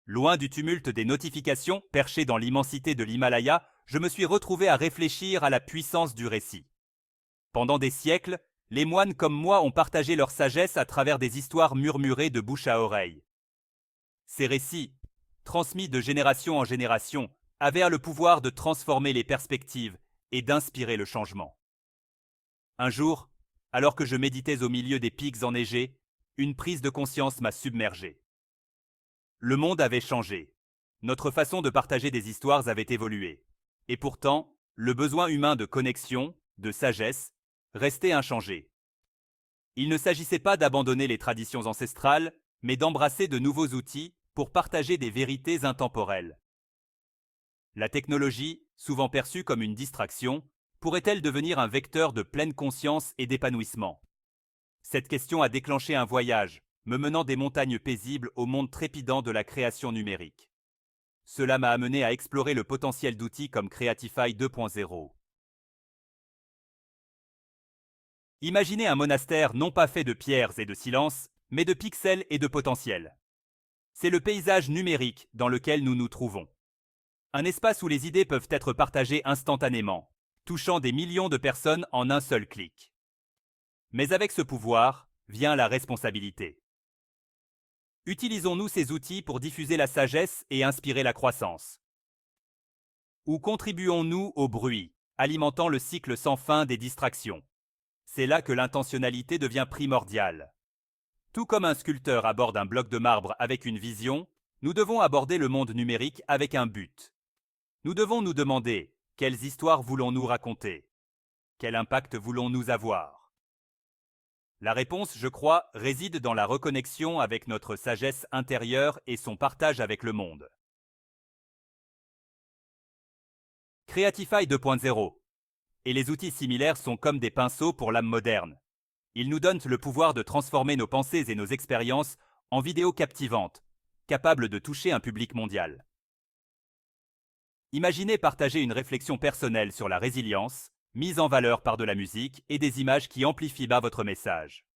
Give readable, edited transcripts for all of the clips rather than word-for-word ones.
Loin du tumulte des notifications, perché dans l'immensité de l'Himalaya, je me suis retrouvé à réfléchir à la puissance du récit. Pendant des siècles, les moines comme moi ont partagé leur sagesse à travers des histoires murmurées de bouche à oreille. Ces récits, transmis de génération en génération, avaient le pouvoir de transformer les perspectives et d'inspirer le changement. Un jour, alors que je méditais au milieu des pics enneigés, une prise de conscience m'a submergé. Le monde avait changé. Notre façon de partager des histoires avait évolué. Et pourtant, le besoin humain de connexion, de sagesse, restait inchangé. Il ne s'agissait pas d'abandonner les traditions ancestrales, mais d'embrasser de nouveaux outils pour partager des vérités intemporelles. La technologie, souvent perçue comme une distraction, pourrait-elle devenir un vecteur de pleine conscience et d'épanouissement? Cette question a déclenché un voyage, me menant des montagnes paisibles au monde trépidant de la création numérique. Cela m'a amené à explorer le potentiel d'outils comme Creatify 2.0. Imaginez un monastère non pas fait de pierres et de silence, mais de pixels et de potentiel. C'est le paysage numérique dans lequel nous nous trouvons. Un espace où les idées peuvent être partagées instantanément, touchant des millions de personnes en un seul clic. Mais avec ce pouvoir vient la responsabilité. Utilisons-nous ces outils pour diffuser la sagesse et inspirer la croissance? Ou contribuons-nous au bruit, alimentant le cycle sans fin des distractions? C'est là que l'intentionnalité devient primordiale. Tout comme un sculpteur aborde un bloc de marbre avec une vision, nous devons aborder le monde numérique avec un but. Nous devons nous demander quelles histoires voulons-nous raconter? Quel impact voulons-nous avoir? La réponse, je crois, réside dans la reconnexion avec notre sagesse intérieure et son partage avec le monde. Creatify 2.0 et les outils similaires sont comme des pinceaux pour l'âme moderne. Ils nous donnent le pouvoir de transformer nos pensées et nos expériences en vidéos captivantes, capables de toucher un public mondial. Imaginez partager une réflexion personnelle sur la résilience, mise en valeur par de la musique et des images qui amplifient bas votre message.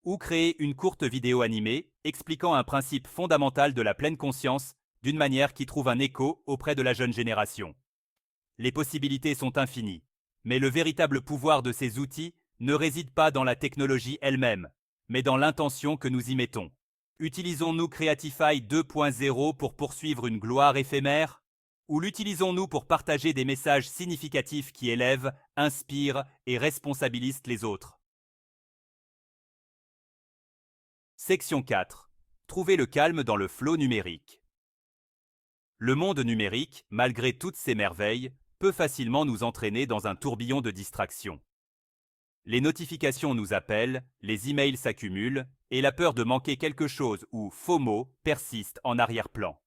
Ou créer une courte vidéo animée expliquant un principe fondamental de la pleine conscience d'une manière qui trouve un écho auprès de la jeune génération. Les possibilités sont infinies, mais le véritable pouvoir de ces outils ne réside pas dans la technologie elle-même, mais dans l'intention que nous y mettons. Utilisons-nous Creatify 2.0 pour poursuivre une gloire éphémère? Ou l'utilisons-nous pour partager des messages significatifs qui élèvent, inspirent et responsabilisent les autres? Section 4. Trouver le calme dans le flot numérique. Le monde numérique, malgré toutes ses merveilles, peut facilement nous entraîner dans un tourbillon de distractions. Les notifications nous appellent, les emails s'accumulent, et la peur de manquer quelque chose ou FOMO persiste en arrière-plan.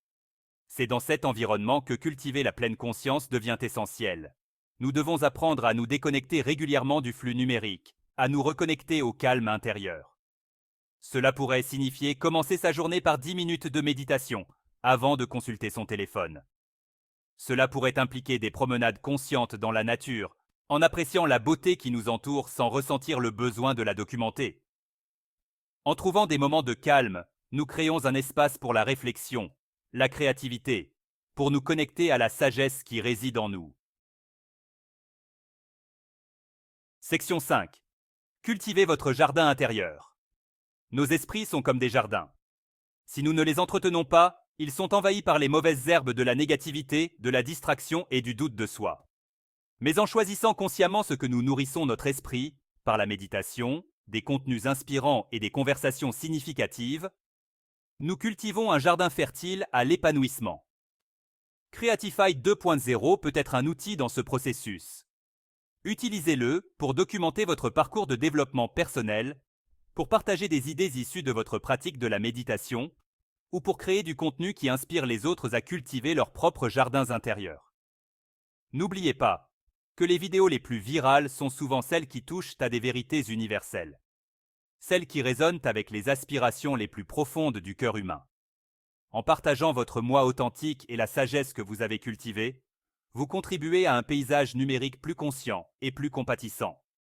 C'est dans cet environnement que cultiver la pleine conscience devient essentiel. Nous devons apprendre à nous déconnecter régulièrement du flux numérique, à nous reconnecter au calme intérieur. Cela pourrait signifier commencer sa journée par 10 minutes de méditation, avant de consulter son téléphone. Cela pourrait impliquer des promenades conscientes dans la nature, en appréciant la beauté qui nous entoure sans ressentir le besoin de la documenter. En trouvant des moments de calme, nous créons un espace pour la réflexion, la créativité, pour nous connecter à la sagesse qui réside en nous. Section 5. Cultivez votre jardin intérieur. Nos esprits sont comme des jardins. Si nous ne les entretenons pas, ils sont envahis par les mauvaises herbes de la négativité, de la distraction et du doute de soi. Mais en choisissant consciemment ce que nous nourrissons notre esprit, par la méditation, des contenus inspirants et des conversations significatives, nous cultivons un jardin fertile à l'épanouissement. Creatify 2.0 peut être un outil dans ce processus. Utilisez-le pour documenter votre parcours de développement personnel, pour partager des idées issues de votre pratique de la méditation, ou pour créer du contenu qui inspire les autres à cultiver leurs propres jardins intérieurs. N'oubliez pas que les vidéos les plus virales sont souvent celles qui touchent à des vérités universelles, celles qui résonnent avec les aspirations les plus profondes du cœur humain. En partageant votre moi authentique et la sagesse que vous avez cultivée, vous contribuez à un paysage numérique plus conscient et plus compatissant.